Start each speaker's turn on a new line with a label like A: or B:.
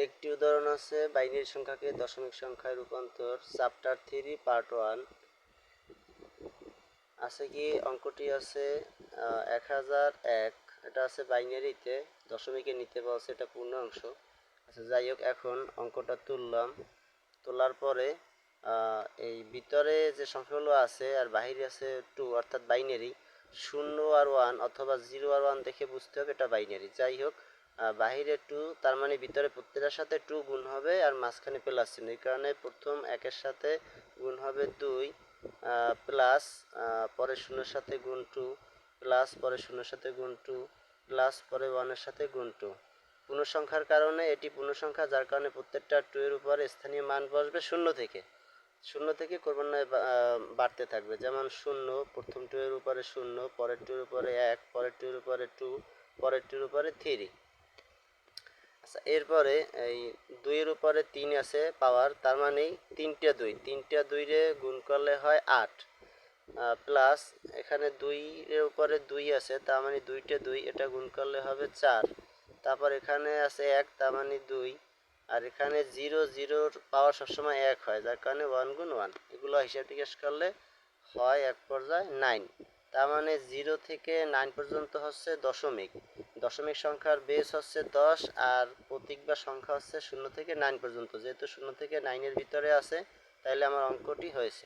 A: একটি উদাহরণ আছে বাইনারি সংখ্যাকে দশমিক সংখ্যায় রূপান্তর, চ্যাপ্টার 3 পার্ট 1 আছে। কি অঙ্কটি আছে 1001, এটা আছে বাইনারিতে, দশমিকে নিতে বলছে, এটা পূর্ণাংশ। আচ্ছা যাই হোক, এখন অঙ্কটা তুললাম। তোলার পরে এই ভিতরে যে সংখ্যাগুলো আছে আর বাহিরে আছে 2, অর্থাৎ বাইনারি। 0 আর 1 অথবা 0 আর 1 দেখে বুঝতে হবে এটা বাইনারি। যাই হোক, বাহিরে 2, তার মানে ভিতরে প্রত্যেকটার সাথে 2 গুণ হবে আর মাঝখানে প্লাস চিহ্ন, এই কারণে প্রথম 1-এর সাথে গুণ হবে 2, প্লাস পরে 0-এর সাথে গুণ 2, প্লাস পরে 0-এর সাথে গুণ 2, প্লাস পরে 1-এর সাথে গুণ 2। পূর্ণসংখ্যার কারণে এটি পূর্ণসংখ্যা, যার কারণে প্রত্যেকটা 2 এর উপরে স্থানীয় মান বসবে 0 থেকে ক্রমান্বয়ে বাড়তে থাকবে। যেমন 0, প্রথম 2 এর উপরে 0, পরের 2 এর উপরে 1, পরের 2 এর উপরে 2, পরের 2 এর উপরে 3। আচ্ছা, এরপরে এই 2 এর উপরে 3 আছে পাওয়ার, তার মানে 3টা 2 রে গুণ করলে হয় 8, প্লাস এখানে 2 এর উপরে 2 আছে, তার মানে 2টা 2, এটা গুণ করলে হবে 4। তারপর এখানে আছে 1, তার মানে 2, আর এখানে 0 পাওয়ার সবসময় 1 হয়, যার কারণে 1 গুণ 1, এগুলো হিসাব টিকাস করলে হয় এক পর্যায়ে 9। তার মানে 0 থেকে 9 পর্যন্ত হচ্ছে দশমিক সংখ্যার বেস হচ্ছে 10, আর প্রতীক বা সংখ্যা হচ্ছে 0 থেকে 9 পর্যন্ত। যেহেতু 0 থেকে 9 এর ভিতরে আছে, তাইলে আমার অঙ্কটি হয়েছে।